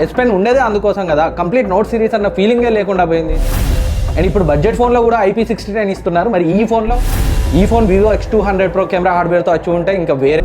Yes pen ఉండేదే అందుకోసం కదా, కంప్లీట్ నోట్ సిరీస్ అన్న ఫీలింగే లేకుండా పోయింది. అండ్ ఇప్పుడు బడ్జెట్ ఫోన్లో కూడా IP69 ఇస్తున్నారు. మరి ఈ phone Vivo X200 Pro camera హార్డ్వేర్తో వచ్చి ఉంటే ఇంకా వేరే.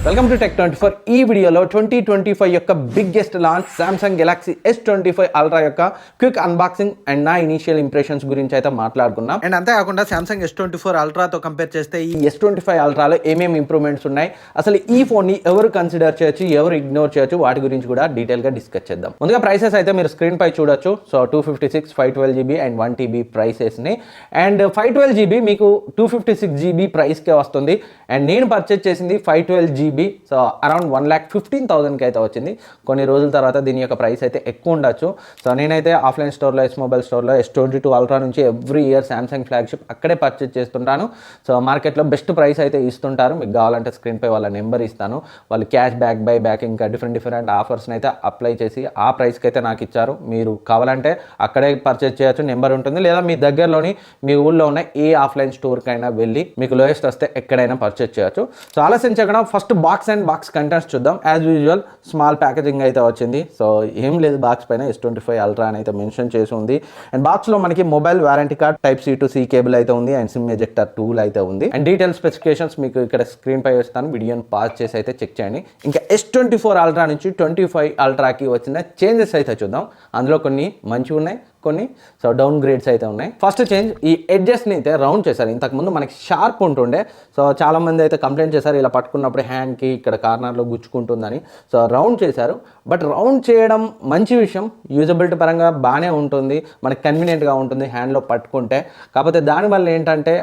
Welcome to Tech24. ఈ వీడియోలో 2025 యొక్క biggest launch Samsung Galaxy S25 Ultra యొక్క క్విక్ అన్బాక్సింగ్ అండ్ నా ఇనిషియల్ ఇంప్రెషన్స్ గురించి అయితే మాట్లాడుకున్నాం. అండ్ అంతేకాకుండా Samsung S24 Ultraతో కంపేర్ చేస్తే ఈ S25 Ultraలో ఏమేమి ఇంప్రూవ్మెంట్స్ ఉన్నాయి, అసలు ఈ ఫోన్ని ఎవరు కన్సిడర్ చేయొచ్చు, ఎవరు ఇగ్నోర్ చేయొచ్చు, వాటి గురించి కూడా డీటెయిల్గా డిస్కస్ చేద్దాం. ముందుగా ప్రైసెస్ అయితే మీరు స్క్రీన్ పై చూడొచ్చు. So 256, 512GB and 1TB ప్రైసెస్ని. And 512GB మీకు 256GB ప్రైస్కే వస్తుంది. అండ్ నేను పర్చేస్ చేసింది 512GB. సో అరౌండ్ 1,15,000కి అయితే వచ్చింది. కొన్ని రోజుల తర్వాత దీని యొక్క ప్రైస్ అయితే ఎక్కువ ఉండొచ్చు. సో నేనైతే ఆఫ్లైన్ స్టోర్లో, ఎస్ మొబైల్ స్టోర్లో S22 Ultra నుంచి ఎవ్రీ ఇయర్ సామ్సంగ్ ఫ్లాగ్షిప్ అక్కడే పర్చేస్ చేస్తుంటాను. సో మార్కెట్లో బెస్ట్ ప్రైస్ అయితే ఇస్తుంటారు. మీకు కావాలంటే స్క్రీన్పై వాళ్ళ నెంబర్ ఇస్తాను. వాళ్ళు క్యాష్ బ్యాక్, బై బ్యాక్, ఇంకా డిఫరెంట్ ఆఫర్స్ని అయితే అప్లై చేసి ఆ ప్రైస్కి అయితే నాకు ఇచ్చారు. మీరు కావాలంటే అక్కడే పర్చేస్ చేయొచ్చు, నెంబర్ ఉంటుంది. లేదా మీ దగ్గరలోని మీ ఊళ్ళో ఉన్న ఏ ఆఫ్లైన్ స్టోర్కైనా వెళ్ళి మీకు లోయెస్ట్ వస్తే ఎక్కడైనా పర్చేస్ చేయొచ్చు. సో ఆలోచించకుండా first box and box contents చూద్దాం. యాజ్ యూజువల్ స్మాల్ ప్యాకేజింగ్ అయితే వచ్చింది. సో ఏం లేదు, బాక్స్ పైన S25 Ultra అని అయితే మెన్షన్ చేసి ఉంది. అండ్ బాక్స్లో మనకి mobile warranty card, Type-C to C cable అయితే ఉంది. అండ్ సిమ్ ఎజెక్టర్ టూల్ అయితే ఉంది. అండ్ డీటెయిల్ స్పెసిఫికేషన్స్ మీకు ఇక్కడ స్క్రీన్ పై వేస్తాను, వీడియోని పాజ్ చేసి అయితే చెక్ చేయండి. ఇంకా S24 Ultra నుంచి 25 Ultraకి వచ్చిన చేంజెస్ అయితే చూద్దాం. అందులో కొన్ని మంచివి ఉన్నాయి, కొన్ని సో డౌన్ గ్రేడ్స్ అయితే ఉన్నాయి. ఫస్ట్ చేంజ్, ఈ ఎడ్జెస్ని అయితే రౌండ్ చేశారు. ఇంతకుముందు మనకి షార్ప్ ఉంటుండే. సో చాలామంది అయితే కంప్లైంట్ చేశారు, ఇలా పట్టుకున్నప్పుడు హ్యాండ్కి ఇక్కడ కార్నర్లో గుచ్చుకుంటుందని. సో రౌండ్ చేశారు. బట్ రౌండ్ చేయడం మంచి విషయం, యూజబిలిటీ పరంగా బాగానే ఉంటుంది, మనకి కన్వీనియంట్గా ఉంటుంది హ్యాండ్లో పట్టుకుంటే. కాకపోతే దానివల్ల ఏంటంటే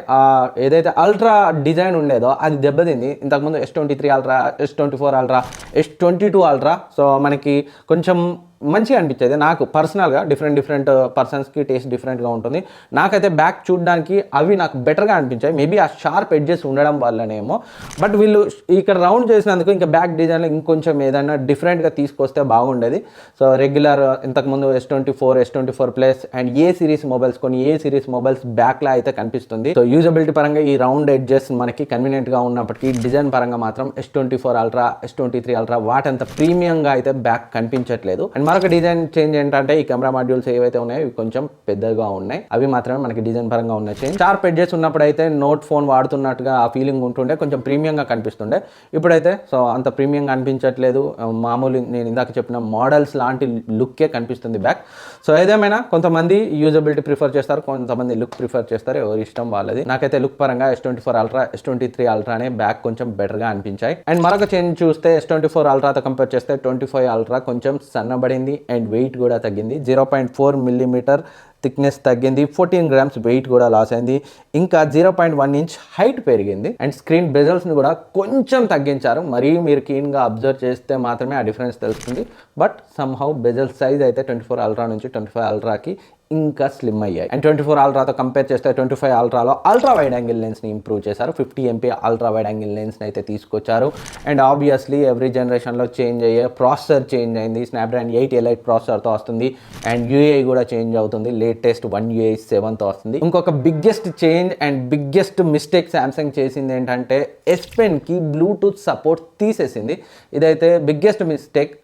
ఏదైతే అల్ట్రా డిజైన్ ఉండేదో అది దెబ్బతింది. ఇంతకుముందు S23 Ultra, S24 Ultra, S22 Ultra so మనకి కొంచెం మంచిగా అనిపించేది నాకు పర్సనల్గా. డిఫరెంట్ పర్సన్స్కి టేస్ట్ డిఫరెంట్గా ఉంటుంది. నాకైతే బ్యాక్ చూడడానికి అవి నాకు బెటర్గా అనిపించాయి. మేబీ ఆ షార్ప్ ఎడ్జెస్ ఉండడం వల్లనేమో. బట్ వీళ్ళు ఇక్కడ రౌండ్ చేసినందుకు ఇంకా బ్యాక్ డిజైన్లో ఇంకొంచెం ఏదైనా డిఫరెంట్గా తీసుకొస్తే బాగుండేది. సో రెగ్యులర్ ఇంతకుముందు S24, S24 Plus and A series mobiles బ్యాక్లా అయితే కనిపిస్తుంది. సో యూజబిలిటీ పరంగా ఈ రౌండ్ ఎడ్జెస్ మనకి కన్వీనియంట్గా ఉన్నప్పటికీ డిజైన్ పరంగా మాత్రం S24 Ultra, S23 Ultra వాటంత ప్రీమియంగా అయితే బ్యాక్ కనిపించట్లేదు. అండ్ మరొక డిజైన్ చేంజ్ ఏంటంటే ఈ కెమెరా మాడ్యూల్స్ ఏవైతే ఉన్నాయో ఇవి కొంచెం పెద్దగా ఉన్నాయి. అవి మాత్రమే మనకి డిజైన్ పరంగా ఉన్న చేంజ్. షార్ప్ ఎడ్జెస్ ఉన్నప్పుడు అయితే నోట్ ఫోన్ వాడుతున్నట్టుగా ఆ ఫీలింగ్ ఉంటుండే, కొంచెం ప్రీమియంగా కనిపిస్తుండే. ఇప్పుడైతే సో అంత ప్రీమియంగా అనిపించట్లేదు. మామూలు నేను ఇందాక చెప్పిన మోడల్స్ లాంటి లుక్కే కనిపిస్తుంది బ్యాక్. సో ఏదేమైనా కొంతమంది యూజబిలిటీ ప్రిఫర్ చేస్తారు, కొంతమంది లుక్ ప్రిఫర్ చేస్తారు, ఎవరి ఇష్టం వాళ్ళది. నాకైతే లుక్ పరంగా S24 Ultra, S23 Ultra అనే బ్యాక్ కొంచెం బెటర్గా అనిపించాయి. అండ్ మరొక చేంజ్ చూస్తే S24 Ultraతో కంపేర్ చేస్తే 25 Ultra కొంచెం సన్నబడింది అండ్ వెయిట్ కూడా తగ్గింది. 0.4 mm థిక్నెస్ తగ్గింది, 14 grams వెయిట్ కూడా లాస్ అయింది. ఇంకా 0.1 inch హైట్ పెరిగింది. అండ్ స్క్రీన్ బెజల్స్ని కూడా కొంచెం తగ్గించారు. మరీ మీరు కీన్గా అబ్జర్వ్ చేస్తే మాత్రమే ఆ డిఫరెన్స్ తెలుస్తుంది. బట్ సమ్హౌ బెజల్ సైజ్ అయితే 24 Ultra నుంచి 25 Ultraకి ఇంకా స్లిమ్ అయ్యాయి. అండ్ 24 Ultraతో కంపేర్ చేస్తే 25 Ultraలో అల్ట్రా వైడ్ యాంగిల్ లెన్స్ని ఇంప్రూవ్ చేశారు. 50 MP అల్ట్రా వైడ్ యాంగిల్ లెన్స్ని అయితే తీసుకొచ్చారు. అండ్ ఆబ్వియస్లీ ఎవ్రీ జనరేషన్లో చేంజ్ అయ్యే ప్రాసెసర్ చేంజ్ అయింది. స్నాప్డ్రాగన్ 8 Elite ప్రాసెసర్తో వస్తుంది. అండ్ UAI కూడా చేంజ్ అవుతుంది, లేటెస్ట్ 1 UI 7తో వస్తుంది. ఇంకొక biggest change and biggest mistake Samsung చేసింది ఏంటంటే S Penకి బ్లూటూత్ సపోర్ట్ తీసేసింది. ఇదైతే బిగ్గెస్ట్ మిస్టేక్.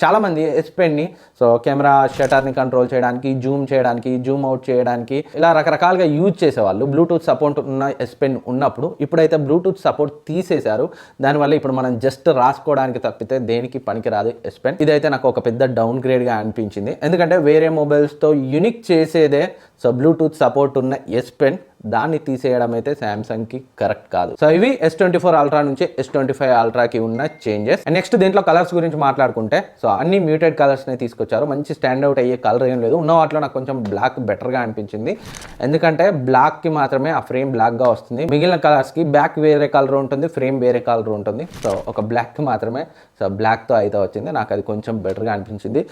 చాలామంది S Penని సో కెమెరా షటర్ని కంట్రోల్ చేయడానికి, జూమ్ చేయడానికి, జూమ్ అవుట్ చేయడానికి ఇలా రకరకాలుగా యూజ్ చేసేవాళ్ళు బ్లూటూత్ సపోర్ట్ ఉన్న S Pen ఉన్నప్పుడు. ఇప్పుడైతే బ్లూటూత్ సపోర్ట్ తీసేశారు. దానివల్ల ఇప్పుడు మనం జస్ట్ రాసుకోవడానికి తప్పితే దేనికి పనికిరాదు S Pen. ఇదైతే నాకు ఒక పెద్ద డౌన్ గ్రేడ్గా అనిపించింది. ఎందుకంటే వేరే మొబైల్స్తో యూనిక్ చేసేదే సో బ్లూటూత్ సపోర్ట్ ఉన్న S Pen, దాన్ని తీసేయడం అయితే సామ్సంగ్కి కరెక్ట్ కాదు. సో ఇవి S24 Ultra నుంచి S25 Ultraకి ఉన్న చేంజెస్. అండ్ నెక్స్ట్ దీంట్లో కలర్స్ గురించి మాట్లాడుకుంటే సో అన్ని మ్యూటెడ్ కలర్స్ని తీసుకొచ్చారు. మంచి స్టాండ్అవుట్ అయ్యే కలర్ ఏం లేదు. ఉన్న వాటిలో నాకు కొంచెం బ్లాక్ బెటర్గా అనిపించింది. ఎందుకంటే బ్లాక్కి మాత్రమే ఆ ఫ్రేమ్ బ్లాక్గా వస్తుంది. మిగిలిన కలర్స్కి బ్యాక్ వేరే కలర్ ఉంటుంది, ఫ్రేమ్ వేరే కలర్ ఉంటుంది. సో ఒక బ్లాక్కి మాత్రమే సో బ్లాక్తో అయితే వచ్చింది. నాకు అది కొంచెం బెటర్గా అనిపించింది.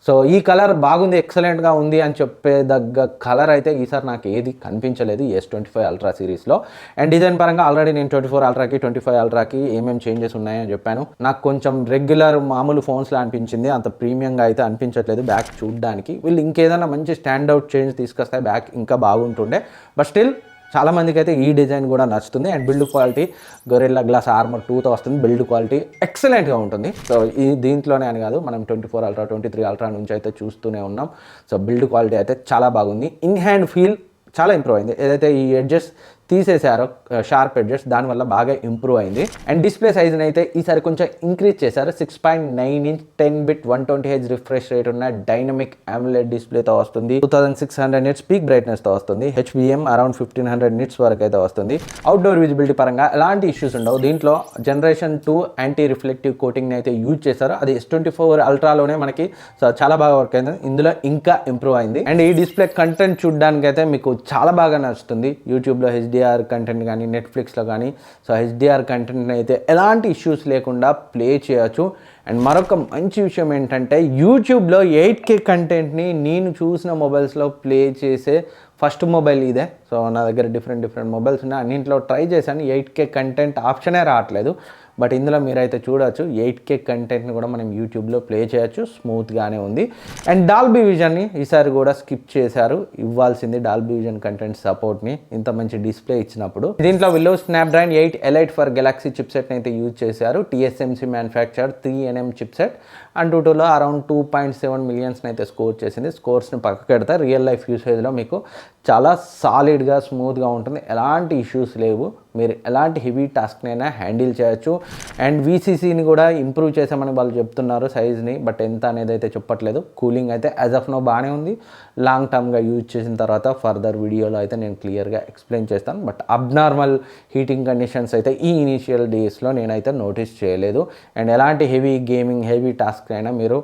సో ఈ కలర్ బాగుంది, ఎక్సలెంట్గా ఉంది అని చెప్పేదగ్గ కలర్ అయితే ఈసారి నాకు ఏది కనిపించలేదు S25 Ultra సిరీస్లో. అండ్ డిజైన్ పరంగా ఆల్రెడీ నేను 24 Ultraకి 25 Ultraకి ఏమేమి చేంజెస్ ఉన్నాయని చెప్పాను. నాకు కొంచెం రెగ్యులర్ మామూలు ఫోన్స్లో అనిపించింది, అంత ప్రీమియంగా అయితే అనిపించట్లేదు బ్యాక్ చూడడానికి. వీళ్ళు ఇంకేదైనా మంచి స్టాండ్అవుట్ చేంజ్ తీసుకొస్తే బ్యాక్ ఇంకా బాగుంటుండే. బట్ స్టిల్ చాలా మందికి అయితే ఈ డిజైన్ కూడా నచ్చుతుంది. And build quality Gorilla Glass Armor 2తో వస్తుంది. బిల్డ్ క్వాలిటీ ఎక్సలెంట్గా ఉంటుంది. సో ఈ దీంట్లోనే అని కాదు, మనం 24 Ultra 23 Ultra నుంచి అయితే చూస్తూనే ఉన్నాం. సో బిల్డ్ క్వాలిటీ అయితే చాలా బాగుంది. ఇన్ హ్యాండ్ ఫీల్ చాలా ఇంప్రూవ్ అయింది. ఏదైతే ఈ ఎడ్జెస్ తీసేశారో షార్ప్ ఎడ్జెస్, దానివల్ల బాగా ఇంప్రూవ్ అయింది. అండ్ డిస్ప్లే సైజ్ని అయితే ఈసారి కొంచెం ఇంక్రీజ్ చేశారు. 6.9 inch 10-bit 120Hz refresh rate ఉన్న డైనమిక్ AMOLED డిస్ప్లేతో వస్తుంది. 2600 nits పీక్ బ్రైట్నెస్తో వస్తుంది. HBM అరౌండ్ 1500 nits వరకు అయితే వస్తుంది. అవుట్డోర్ విజిబిలిటీ పరంగా ఎలాంటి ఇష్యూస్ ఉండవు. దీంట్లో జనరేషన్ 2 యాంటీ రిఫ్లెక్టివ్ కోటింగ్ని అయితే యూజ్ చేశారు. అది S24 Ultraలోనే మనకి చాలా బాగా వర్క్ అయింది. ఇందులో ఇంకా ఇంప్రూవ్ అయింది. అండ్ ఈ డిస్ప్లే కంటెంట్ చూడడానికి అయితే మీకు చాలా బాగా నచ్చుతుంది. యూట్యూబ్లో HDR కంటెంట్ కానీ, నెట్ఫ్లిక్స్లో కానీ, సో HDR కంటెంట్ని అయితే ఎలాంటి ఇష్యూస్ లేకుండా ప్లే చేయొచ్చు. అండ్ మరొక మంచి విషయం ఏంటంటే యూట్యూబ్లో 8K కంటెంట్ని నేను చూసిన మొబైల్స్లో ప్లే చేసే ఫస్ట్ మొబైల్ ఇదే. సో నా దగ్గర డిఫరెంట్ మొబైల్స్ ఉన్నాయి, అన్నింటిలో ట్రై చేశాను. 8K కంటెంట్ ఆప్షనే రావట్లేదు. బట్ ఇందులో మీరైతే చూడొచ్చు 8K కంటెంట్ని కూడా మనం యూట్యూబ్లో ప్లే చేయొచ్చు. స్మూత్గానే ఉంది. అండ్ డాల్బీ విజన్ని ఈసారి కూడా స్కిప్ చేశారు. ఇవ్వాల్సింది డాల్బీ విజన్ కంటెంట్ సపోర్ట్ని ఇంత మంచి డిస్ప్లే ఇచ్చినప్పుడు. దీంట్లో విల్లో స్నాప్డ్రాగన్ 8 Elite ఫర్ గెలాక్సీ చిప్సెట్ని అయితే యూజ్ చేశారు. TSMC manufacture 3nm chipset. And టోటల్లో అరౌండ్ 2.7 millionsని అయితే స్కోర్ చేసింది. స్కోర్స్ని పక్కకు పెడితే రియల్ లైఫ్ యూసేజ్లో మీకు చాలా సాలిడ్గా స్మూత్గా ఉంటుంది. ఎలాంటి ఇష్యూస్ లేవు. మీరు ఎలాంటి హెవీ టాస్క్నైనా హ్యాండిల్ చేయొచ్చు. అండ్ VCCని కూడా ఇంప్రూవ్ చేసామని వాళ్ళు చెప్తున్నారు సైజ్ని, బట్ ఎంత అనేది అయితే చెప్పట్లేదు. కూలింగ్ అయితే యాజ్ ఆఫ్ నో బాగానే ఉంది. లాంగ్ టర్మ్గా యూజ్ చేసిన తర్వాత ఫర్దర్ వీడియోలో అయితే నేను క్లియర్గా ఎక్స్ప్లెయిన్ చేస్తాను. బట్ అబ్నార్మల్ హీటింగ్ కండిషన్స్ అయితే ఈ ఇనీషియల్ డేస్లో నేనైతే నోటీస్ చేయలేదు. అండ్ ఎలాంటి హెవీ గేమింగ్ హెవీ టాస్క్ అయినా మీరు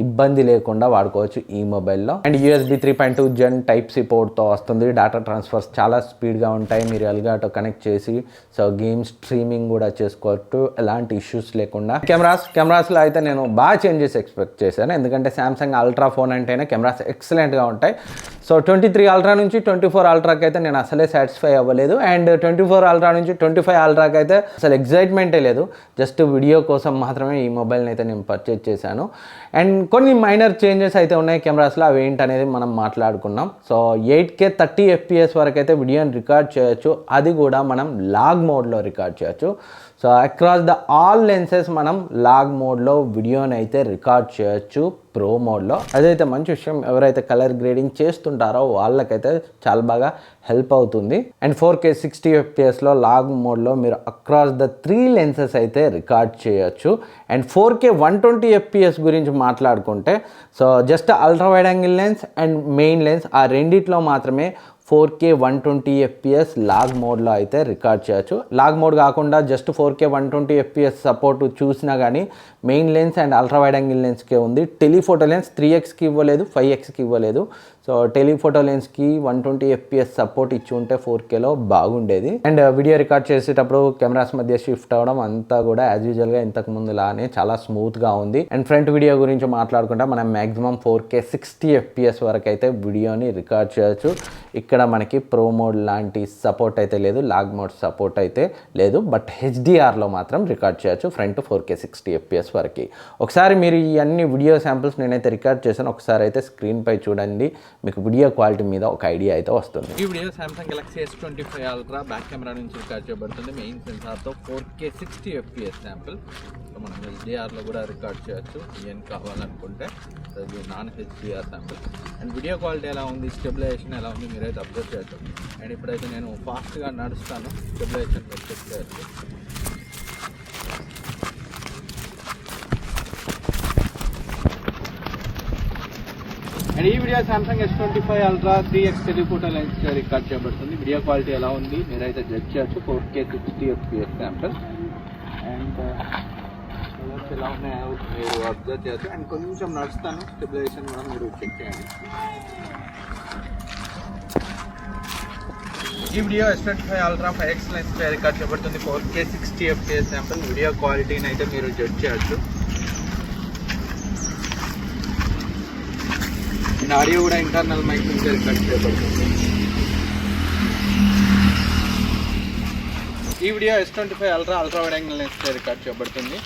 ఇబ్బంది లేకుండా వాడుకోవచ్చు ఈ మొబైల్లో. అండ్ USB 3.2 Gen Type-C పోర్ట్తో వస్తుంది. డేటా ట్రాన్స్ఫర్స్ చాలా స్పీడ్గా ఉంటాయి. మీరు ఎల్గాటో కనెక్ట్ చేసి సో గేమ్ స్ట్రీమింగ్ కూడా చేసుకోవచ్చు ఎలాంటి ఇష్యూస్ లేకుండా. కెమెరాస్లో అయితే నేను బాగా చేంజెస్ ఎక్స్పెక్ట్ చేశాను. ఎందుకంటే సామ్సంగ్ అల్ట్రా ఫోన్ అంటేనే కెమెరాస్ ఎక్సలెంట్గా ఉంటాయి. సో 23 Ultra నుంచి 24 Ultraకి అయితే నేను అసలే సాటిస్ఫై అవ్వలేదు. అండ్ 24 Ultra నుంచి 25 Ultraకి అయితే అసలు ఎగ్జైట్మెంటే లేదు. జస్ట్ వీడియో కోసం మాత్రమే ఈ మొబైల్ని అయితే నేను పర్చేజ్ చేశాను. అండ్ కొన్ని మైనర్ చేంజెస్ అయితే ఉన్నాయి కెమెరాస్లో. అవి ఏంటనేది మనం మాట్లాడుకున్నాం. సో 8K 30 FPS వరకు అయితే వీడియోని రికార్డ్ చేయొచ్చు. అది కూడా మనం లాగ్ మోడ్లో రికార్డ్ చేయొచ్చు. So across the all lenses మనం లాగ్ మోడ్లో వీడియోని అయితే రికార్డ్ చేయొచ్చు ప్రో మోడ్లో. అదైతే మంచి విషయం. ఎవరైతే కలర్ గ్రేడింగ్ చేస్తుంటారో వాళ్ళకైతే చాలా బాగా హెల్ప్ అవుతుంది. అండ్ 4K 60 FPSలో లాగ్ మోడ్లో మీరు అక్రాస్ ద 3 లెన్సెస్ అయితే రికార్డ్ చేయొచ్చు. అండ్ 4K 120 FPS గురించి మాట్లాడుకుంటే so just ultra wide angle lens and main lens ఆ రెండిట్లో మాత్రమే 4K 120 FPS లాగ్ మోడ్లో అయితే రికార్డ్ చేయొచ్చు. లాగ్ మోడ్ కాకుండా జస్ట్ 4K 120 FPS సపోర్ట్ చూసినా కానీ main lens and ultra wide angle లెన్స్కే ఉంది. టెలిఫోటో లెన్స్ 3xకి ఇవ్వలేదు, 5xకి ఇవ్వలేదు. సో టెలిఫోటో లెన్స్కి 120 FPS సపోర్ట్ ఇచ్చి ఉంటే 4Kలో బాగుండేది. అండ్ వీడియో రికార్డ్ చేసేటప్పుడు కెమెరాస్ మధ్య షిఫ్ట్ అవ్వడం అంతా కూడా యాజ్ యూజువల్గా ఇంతకు ముందు లానే చాలా స్మూత్గా ఉంది. అండ్ ఫ్రంట్ వీడియో గురించి మాట్లాడుకుంటే మనం మ్యాక్సిమం 4K 60 FPS వరకు అయితే వీడియోని రికార్డ్ చేయొచ్చు. ఇక్కడ మనకి ప్రో మోడ్ లాంటి సపోర్ట్ అయితే లేదు, లాగ్ మోడ్ సపోర్ట్ అయితే లేదు. బట్ HDRలో మాత్రం రికార్డ్ చేయొచ్చు ఫ్రంట్ 4K 60 FPS వరకు. ఒకసారి మీరు ఈ అన్ని వీడియో శాంపిల్స్ నేనైతే రికార్డ్ చేశాను. ఒకసారి అయితే స్క్రీన్పై చూడండి, మీకు వీడియో క్వాలిటీ మీద ఒక ఐడియా అయితే వస్తుంది. ఈ video Samsung Galaxy S25 Ultra back camera నుంచి రికార్డ్ చేయబడుతుంది. మెయిన్ సెన్సార్తో 4K 60 FPS శాంపిల్. సో మనం HDRలో కూడా రికార్డ్ చేయొచ్చు ఏం కావాలనుకుంటే. సో ఇది non HDR sample. And video quality ఎలా ఉంది, స్టెబిలైజేషన్ ఎలా ఉంది మీరైతే అబ్జర్వ్ చేయొచ్చు. అండ్ ఇప్పుడైతే నేను ఫాస్ట్గా నడుస్తాను, స్టెబిలైజేషన్ చెక్ చేయొచ్చు. అండ్ ఈ video Samsung S25 Ultra 3x telephoto lens record చేయబడుతుంది. వీడియో క్వాలిటీ ఎలా ఉంది మీరైతే జడ్జ్ చేయొచ్చు. 4K 60 FPS sample. And colours ఎలా ఉన్నాయో మీరు అబ్జర్వ్ చేయొచ్చు. అండ్ కొంచెం నడుస్తాను, స్టెబిలైజేషన్ కూడా మీరు చెక్ చేయండి. ఈ video S25 Ultra 5x lens record చేయబడుతుంది. 4K 60 FPS sample. వీడియో క్వాలిటీని అయితే మీరు జడ్జ్ చేయొచ్చు. ఆడియో కూడా ఇంటర్నల్ మైక్ నుంచి రికార్డ్ చేయబడుతుంది. ఈ video S25 Ultra ultra wide angle lens record చేయబడుతుంది.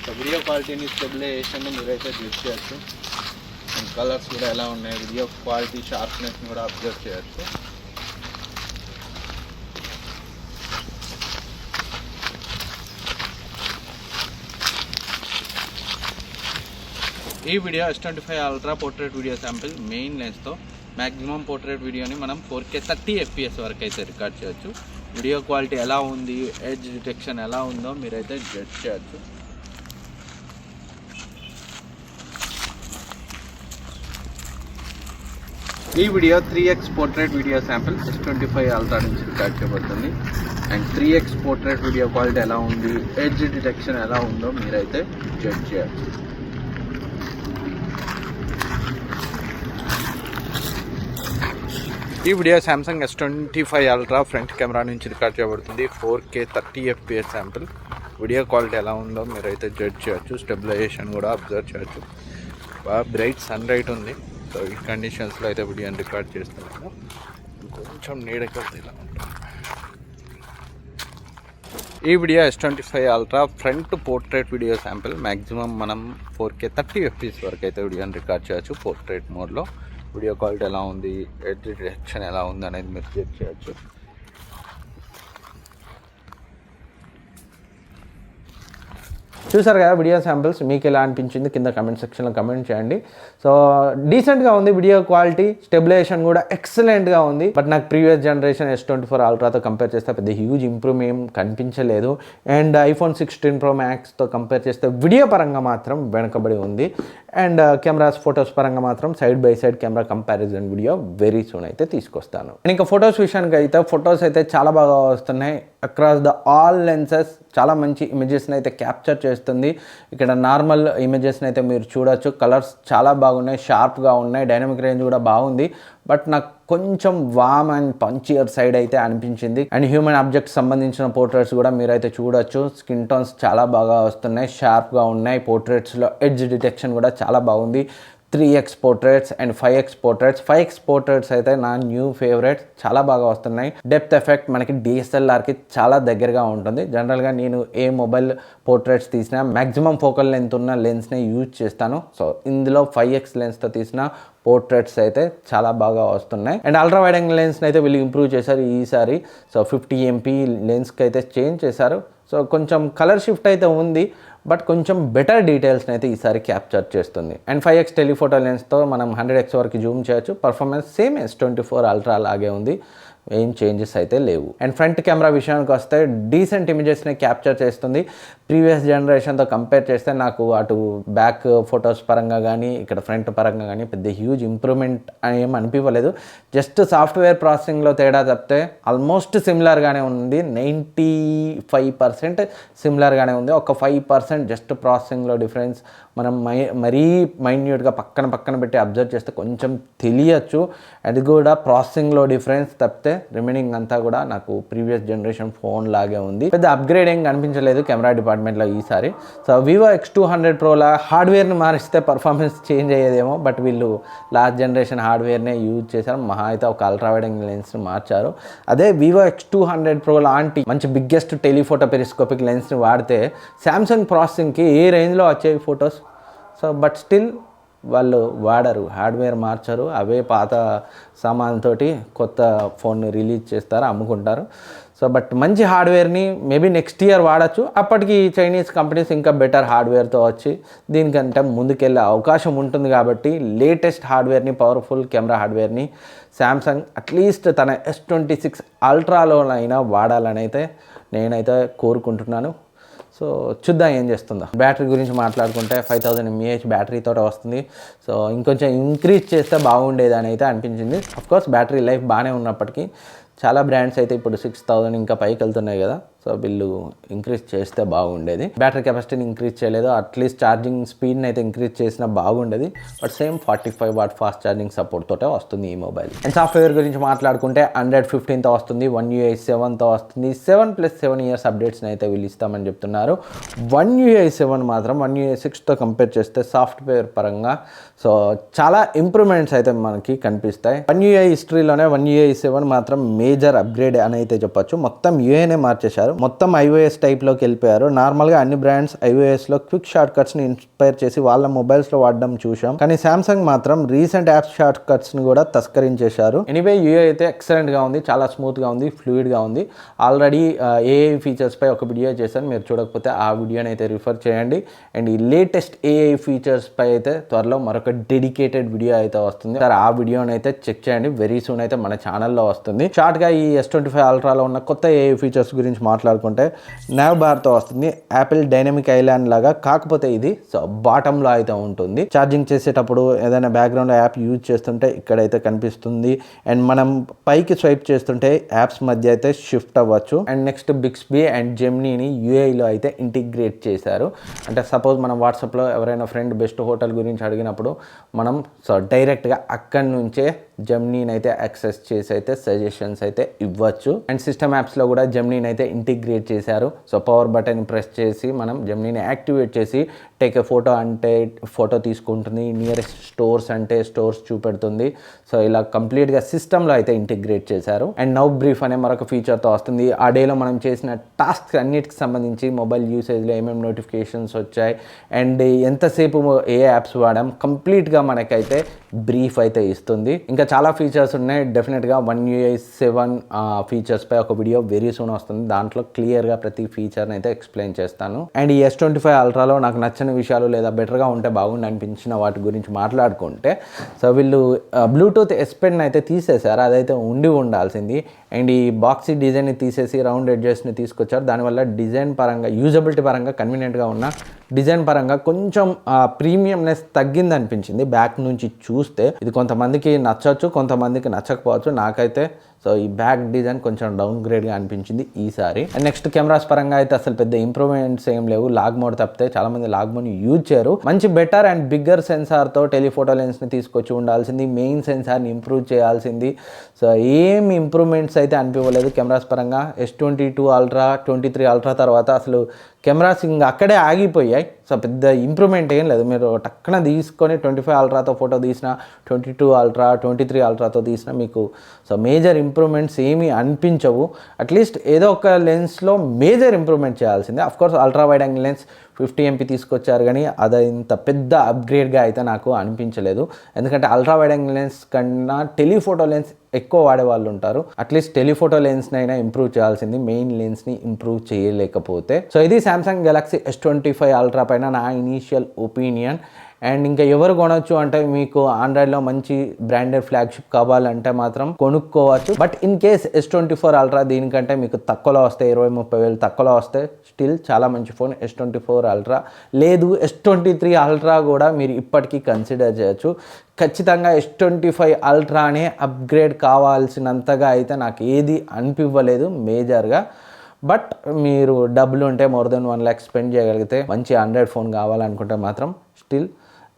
సో వీడియో క్వాలిటీని స్టెబిలైజేషన్ మీరైతే చూస్ చేయొచ్చు. అండ్ కలర్స్ కూడా ఎలా ఉన్నాయి, వీడియో క్వాలిటీ షార్ప్నెస్ని కూడా అబ్జర్వ్ చేయొచ్చు. ఈ video S25 ultra portrait video sample main లెన్స్తో మ్యాక్సిమం పోర్ట్రేట్ వీడియోని మనం 4K 30 FPS వరకు అయితే రికార్డ్ చేయొచ్చు. వీడియో క్వాలిటీ ఎలా ఉంది, ఎడ్జ్ డిటెక్షన్ ఎలా ఉందో మీరైతే జడ్జ్ చేయొచ్చు. ఈ video 3x portrait video sample S25 Ultra నుంచి రికార్డ్ చేయబడుతుంది. And 3x portrait video quality ఎలా ఉంది, ఎడ్జ్ డిటెక్షన్ ఎలా ఉందో మీరైతే జడ్జ్ చేయొచ్చు. ఈ video Samsung S25 Ultra front camera నుంచి రికార్డ్ చేయబడుతుంది. 4K 30 FPS sample. Video quality ఎలా ఉందో మీరైతే జడ్జ్ చేయొచ్చు. స్టెబిలైజేషన్ కూడా అబ్జర్వ్ చేయొచ్చు. బాగా బ్రైట్ సన్ రైట్ ఉంది. సో ఈ కండిషన్స్లో అయితే వీడియోని రికార్డ్ చేస్తున్నాను. కొంచెం నీడగా ఇలా ఉంటుంది. ఈ video S25 Ultra front portrait video sample. Maximum మనం 4K 30 FPS వరకు అయితే వీడియోని రికార్డ్ చేయొచ్చు పోర్ట్రేట్ మోడ్లో. వీడియో క్వాలిటీ ఎలా ఉంది, ఎడ్జ్ డిటెక్షన్ ఎలా ఉంది అనేది మీరు చెక్ చేయొచ్చు. చూసారు కదా వీడియో శాంపిల్స్, మీకు ఎలా అనిపించింది కింద కమెంట్ సెక్షన్లో కమెంట్ చేయండి. సో డీసెంట్గా ఉంది వీడియో క్వాలిటీ, స్టెబిలైజేషన్ కూడా ఎక్సలెంట్గా ఉంది. బట్ నాకు ప్రీవియస్ జనరేషన్ S24 అల్ట్రాతో కంపేర్ చేస్తే పెద్ద హ్యూజ్ ఇంప్రూవ్ ఏం కనిపించలేదు. అండ్ iPhone 16 Pro Maxతో కంపేర్ చేస్తే వీడియో పరంగా మాత్రం వెనకబడి ఉంది. అండ్ కెమెరాస్ ఫొటోస్ పరంగా మాత్రం side by side camera comparison video very soon అయితే తీసుకొస్తాను. ఇంకా ఫొటోస్ విషయానికి అయితే ఫొటోస్ అయితే చాలా బాగా వస్తున్నాయి. అక్రాస్ ద ఆల్ లెన్సెస్ చాలా మంచి ఇమేజెస్ని అయితే క్యాప్చర్ చేస్తుంది. ఇక్కడ నార్మల్ ఇమేజెస్ని అయితే మీరు చూడొచ్చు. కలర్స్ చాలా బాగున్నాయి, షార్ప్గా ఉన్నాయి, డైనమిక్ రేంజ్ కూడా బాగుంది. బట్ నాకు కొంచెం వామ్ అండ్ పంచియర్ సైడ్ అయితే అనిపించింది. అండ్ హ్యూమన్ ఆబ్జెక్ట్స్ సంబంధించిన పోర్ట్రేట్స్ కూడా మీరైతే చూడొచ్చు. స్కిన్ టోన్స్ చాలా బాగా వస్తున్నాయి, షార్ప్గా ఉన్నాయి. పోర్ట్రేట్స్లో ఎడ్జ్ డిటెక్షన్ కూడా చాలా బాగుంది. 3x portraits and 5x portraits. 5x portraits అయితే నా న్యూ ఫేవరెట్, చాలా బాగా వస్తున్నాయి. డెప్త్ ఎఫెక్ట్ మనకి DSLRకి చాలా దగ్గరగా ఉంటుంది. జనరల్గా నేను ఏ మొబైల్ పోర్ట్రేట్స్ తీసినా మ్యాక్సిమం ఫోకల్ లెంత్ ఉన్న లెన్స్ని యూజ్ చేస్తాను. సో ఇందులో 5x లెన్స్తో తీసిన పోర్ట్రేట్స్ అయితే చాలా బాగా వస్తున్నాయి. అండ్ అల్ట్రా వైడ్ యాంగిల్ లెన్స్ని అయితే వీళ్ళు ఇంప్రూవ్ చేశారు ఈసారి. సో 50 MP లెన్స్కి అయితే చేంజ్ చేశారు. సో కొంచెం కలర్ షిఫ్ట్ అయితే ఉంది, బట్ కొంచెం బెటర్ డీటెయిల్స్ని అయితే ఈసారి క్యాప్చర్ చేస్తుంది. అండ్ 5x టెలిఫోటో లెన్స్తో మనం 100x వరకు జూమ్ చేయొచ్చు. పర్ఫార్మెన్స్ సేమ్ S24 అల్ట్రా లాగే ఉంది, ఏం చేంజెస్ అయితే లేవు. అండ్ ఫ్రంట్ కెమెరా విషయానికి వస్తే డీసెంట్ ఇమేజెస్ని క్యాప్చర్ చేస్తుంది. ప్రీవియస్ జనరేషన్తో కంపేర్ చేస్తే నాకు అటు బ్యాక్ ఫొటోస్ పరంగా కానీ ఇక్కడ ఫ్రంట్ పరంగా కానీ పెద్ద హ్యూజ్ ఇంప్రూవ్మెంట్ ఏం అనిపించలేదు. జస్ట్ సాఫ్ట్వేర్ ప్రాసెసింగ్లో తేడా తప్పితే ఆల్మోస్ట్ సిమిలర్గానే ఉంది. 95% సిమిలర్గానే ఉంది. ఒక 5% జస్ట్ ప్రాసెసింగ్లో డిఫరెన్స్ మనం మరీ మైన్యూట్గా పక్కన పెట్టి అబ్జర్వ్ చేస్తే కొంచెం తెలియచ్చు. అది కూడా ప్రాసెసింగ్లో డిఫరెన్స్ తప్పితే రిమైనింగ్ అంతా కూడా నాకు ప్రీవియస్ జనరేషన్ ఫోన్ లాగే ఉంది. పెద్ద అప్గ్రేడ్ ఏం కనిపించలేదు కెమెరా డిపార్ట్మెంట్లో ఈసారి. సో Vivo X200 Proలా హార్డ్వేర్ని మారిస్తే పర్ఫార్మెన్స్ చేంజ్ అయ్యేదేమో, బట్ వీళ్ళు లాస్ట్ జనరేషన్ హార్డ్వేర్నే యూజ్ చేశారు. మహా అయితే ఒక అల్ట్రా వైడ్ యాంగిల్ లెన్స్ని మార్చారు. అదే Vivo X200 Pro లాంటి మంచి బిగ్గెస్ట్ టెలిఫోటో పెరిస్కోపిక్ లెన్స్ని వాడితే శాంసంగ్ ప్రాసెసింగ్కి ఏ రేంజ్లో వచ్చేవి ఫొటోస్. సో బట్ స్టిల్ వాళ్ళు వాడరు, హార్డ్వేర్ మార్చరు. అవే పాత సామాన్తోటి కొత్త ఫోన్ని రిలీజ్ చేస్తారు, అమ్ముకుంటారు. సో బట్ మంచి హార్డ్వేర్ని మేబీ నెక్స్ట్ ఇయర్ వాడచ్చు. అప్పటికి చైనీస్ కంపెనీస్ ఇంకా బెటర్ హార్డ్వేర్తో వచ్చి దీనికంటే ముందుకెళ్ళే అవకాశం ఉంటుంది. కాబట్టి లేటెస్ట్ హార్డ్వేర్ని, పవర్ఫుల్ కెమెరా హార్డ్వేర్ని శాంసంగ్ అట్లీస్ట్ తన S26 అల్ట్రాలోనైనా వాడాలని అయితే నేనైతే కోరుకుంటున్నాను. సో చూద్దాం ఏం చేస్తుందో. బ్యాటరీ గురించి మాట్లాడుకుంటే 5000 mAh బ్యాటరీతో వస్తుంది. సో ఇంకొంచెం ఇంక్రీజ్ చేస్తే బాగుండేదని అయితే అనిపించింది. అఫ్కోర్స్ బ్యాటరీ లైఫ్ బాగానే ఉన్నప్పటికీ చాలా బ్రాండ్స్ అయితే ఇప్పుడు 6000 ఇంకా పైకి వెళ్తున్నాయి కదా. సో వీళ్ళు ఇంక్రీజ్ చేస్తే బాగుండేది. బ్యాటరీ కెపాసిటీని ఇంక్రీజ్ చేయలేదు. అట్లీస్ట్ ఛార్జింగ్ స్పీడ్ని అయితే ఇంక్రీజ్ చేసినా బాగుండేది. But same 45 watt fast charging support తోటే వస్తుంది ఈ మొబైల్. అండ్ సాఫ్ట్వేర్ గురించి మాట్లాడుకుంటే Android 15తో వస్తుంది, One UI 7తో వస్తుంది. 7+7 ఇయర్స్ అప్డేట్స్ని అయితే వీళ్ళు ఇస్తామని చెప్తున్నారు. One UI 7 మాత్రం One UI 6తో కంపేర్ చేస్తే సాఫ్ట్వేర్ పరంగా సో చాలా ఇంప్రూవ్మెంట్స్ అయితే మనకి కనిపిస్తాయి. One UI హిస్టరీలోనే One UI 7 మాత్రం మేజర్ అప్గ్రేడ్ అని అయితే చెప్పొచ్చు. మొత్తం యూఐనే మార్చేశారు. మొత్తం iOS టైప్లోకి వెళ్ళిపోయారు. నార్మల్గా అన్ని బ్రాండ్స్ iOSలో క్విక్ షార్ట్ కట్స్ని ఇన్స్పైర్ చేసి వాళ్ళ మొబైల్స్లో వాడడం చూసాం. కానీ సామ్సంగ్ మాత్రం రీసెంట్ యాప్ షార్ట్ కట్స్ని కూడా తస్కరించేశారు. ఎనీవే యూఐ అయితే ఎక్సలెంట్గా ఉంది, చాలా స్మూత్గా ఉంది, ఫ్లూయిడ్గా ఉంది. ఆల్రెడీ ఏఐ ఫీచర్స్పై ఒక వీడియో చేశాను, మీరు చూడకపోతే ఆ వీడియోని అయితే రిఫర్ చేయండి. అండ్ ఈ లేటెస్ట్ ఏఐ ఫీచర్స్పై అయితే త్వరలో మరొక డెడికేటెడ్ వీడియో అయితే వస్తుంది. సార్ ఆ వీడియోని అయితే చెక్ చేయండి, వెరీ సూన్ అయితే మన ఛానల్లో వస్తుంది. షార్ట్గా ఈ S25 అల్ట్రాలో ఉన్న కొత్త ఏఐ ఫీచర్స్ గురించి మాట్లాడుకుంటే నావ్ బార్తో వస్తుంది, యాపిల్ డైనమిక్ ఐలాండ్ లాగా. కాకపోతే ఇది బాటంలో అయితే ఉంటుంది. ఛార్జింగ్ చేసేటప్పుడు ఏదైనా బ్యాక్గ్రౌండ్ యాప్ యూజ్ చేస్తుంటే ఇక్కడైతే కనిపిస్తుంది. అండ్ మనం పైకి స్వైప్ చేస్తుంటే యాప్స్ మధ్య అయితే షిఫ్ట్ అవ్వచ్చు. అండ్ నెక్స్ట్ బిక్స్బీ అండ్ జెమినీని యూఐలో అయితే ఇంటిగ్రేట్ చేశారు. అంటే సపోజ్ మనం వాట్సాప్లో ఎవరైనా ఫ్రెండ్ బెస్ట్ హోటల్ గురించి అడిగినప్పుడు మనం డైరెక్ట్గా అక్కడి నుంచే జెమినీని అయితే యాక్సెస్ చేసి అయితే సజెషన్స్ అయితే ఇవ్వచ్చు. అండ్ సిస్టమ్ యాప్స్లో కూడా జెమినీని అయితే ఇంటిగ్రేట్ చేశారు. సో పవర్ బటన్ ప్రెస్ చేసి మనం జెమినీని యాక్టివేట్ చేసి టేక్ ఏ ఫోటో అంటే ఫోటో తీసుకుంటుంది, నియరెస్ట్ స్టోర్స్ అంటే స్టోర్స్ చూపెడుతుంది. సో ఇలా కంప్లీట్గా సిస్టంలో అయితే ఇంటిగ్రేట్ చేశారు. అండ్ నౌ బ్రీఫ్ అనే మరొక ఫీచర్తో వస్తుంది. ఆ డేలో మనం చేసిన టాస్క్ అన్నిటికి సంబంధించి మొబైల్ యూసేజ్లో ఏమేమి నోటిఫికేషన్స్ వచ్చాయి అండ్ ఎంతసేపు ఏ యాప్స్ వాడాం కంప్లీట్గా మనకైతే బ్రీఫ్ అయితే ఇస్తుంది. ఇంకా చాలా ఫీచర్స్ ఉన్నాయి. డెఫినెట్గా One UI 7 ఫీచర్స్పై ఒక వీడియో వెరీ సూన్ వస్తుంది. దాంట్లో క్లియర్గా ప్రతి ఫీచర్ని అయితే ఎక్స్ప్లెయిన్ చేస్తాను. అండ్ ఈ S25 అల్ట్రాలో నాకు నచ్చని విషయాలు లేదా బెటర్గా ఉంటే బాగుండి అనిపించిన వాటి గురించి మాట్లాడుకుంటే, సో వీళ్ళు బ్లూటూత్ S Pen అయితే తీసేశారు, అదైతే ఉండాల్సింది. అండ్ ఈ బాక్సీ డిజైన్ని తీసేసి రౌండ్ ఎడ్జెస్ని తీసుకొచ్చారు. దానివల్ల డిజైన్ పరంగా యూజబిలిటీ పరంగా కన్వీనియంట్గా ఉన్న డిజైన్ పరంగా కొంచెం ప్రీమియంనెస్ తగ్గింది అనిపించింది బ్యాక్ నుంచి చూస్తే. ఇది కొంతమందికి నచ్చవచ్చు, కొంతమందికి నచ్చకపోవచ్చు. నాకైతే సో ఈ బ్యాక్ డిజైన్ కొంచెం డౌన్ గ్రేడ్గా అనిపించింది ఈసారి. అండ్ నెక్స్ట్ కెమెరాస్ పరంగా అయితే అసలు పెద్ద ఇంప్రూవ్మెంట్స్ ఏం లేవు. లాగ్ మోడ్ తప్పితే చాలామంది లాగ్ మోడ్ని యూజ్ చేయరు. మంచి బెటర్ అండ్ బిగ్గర్ సెన్సార్తో టెలిఫోటో లెన్స్ని తీసుకొచ్చి ఉండాల్సింది, మెయిన్ సెన్సార్ని ఇంప్రూవ్ చేయాల్సింది. సో ఏం ఇంప్రూవ్మెంట్స్ అయితే అనిపించలేదు కెమెరాస్ పరంగా. S22 అల్ట్రా 23 అల్ట్రా తర్వాత అసలు కెమెరాస్ ఇంకా అక్కడే ఆగిపోయాయి. సో పెద్ద ఇంప్రూవ్మెంట్ ఏం లేదు. మీరు టక్కున తీసుకొని 25 అల్ట్రాతో ఫోటో తీసిన, 22 అల్ట్రా 23 అల్ట్రాతో తీసిన మీకు సో మేజర్ ఇంప్రూవ్మెంట్స్ ఏమీ అనిపించవు. అట్లీస్ట్ ఏదో ఒక లెన్స్లో మేజర్ ఇంప్రూవ్మెంట్ చేయాల్సిందే. Of course ultra wide angle lens 50 MP తీసుకొచ్చారు, కానీ అది ఇంత పెద్ద అప్గ్రేడ్గా అయితే నాకు అనిపించలేదు. ఎందుకంటే అల్ట్రా వైడ్ యాంగిల్ లెన్స్ కన్నా టెలిఫోటో లెన్స్ ఎక్కువ వాడే వాళ్ళు ఉంటారు. అట్లీస్ట్ టెలిఫోటో లెన్స్ని అయినా ఇంప్రూవ్ చేయాల్సింది, మెయిన్ లెన్స్ని ఇంప్రూవ్ చేయలేకపోతే. సో ఇది సామ్సంగ్ గెలాక్సీ S25 అల్ట్రా పైన నా ఇనీషియల్ ఒపీనియన్. అండ్ ఇంకా ఎవరు కొనవచ్చు అంటే, మీకు ఆండ్రాయిడ్లో మంచి బ్రాండెడ్ ఫ్లాగ్షిప్ కావాలంటే మాత్రం కొనుక్కోవచ్చు. But in case S24 ultra దీనికంటే మీకు తక్కువలో వస్తే 20-30 వేలు తక్కువలో వస్తే స్టిల్ చాలా మంచి ఫోన్ S24 అల్ట్రా. లేదు S23 అల్ట్రా కూడా మీరు ఇప్పటికీ కన్సిడర్ చేయొచ్చు. ఖచ్చితంగా S25 అల్ట్రానే అప్గ్రేడ్ కావాల్సినంతగా అయితే నాకు ఏది అనిపించలేదు మేజర్గా. బట్ మీరు డబ్బులు ఉంటే మోర్ దెన్ 1 lakh స్పెండ్ చేయగలిగితే మంచి ఆండ్రాయిడ్ ఫోన్ కావాలనుకుంటే మాత్రం స్టిల్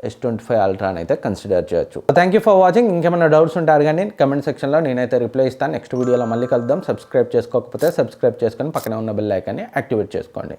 S25 అల్ట్రాని అయితే కన్సిడర్ చేయొచ్చు. Thank you for watching. ఇంకేమైనా డౌట్స్ ఉంటే అడగండి కమెంట్ సెక్షన్లో, నేనైతే రిప్లై ఇస్తాను. నెక్స్ట్ వీడియోలో మళ్ళీ కలుద్దాం. సబ్స్క్రైబ్ చేసుకోకపోతే సబ్స్క్రైబ్ చేసుకొని పక్కనే ఉన్న బెల్ ఐకాన్ని యాక్టివేట్ చేసుకోండి.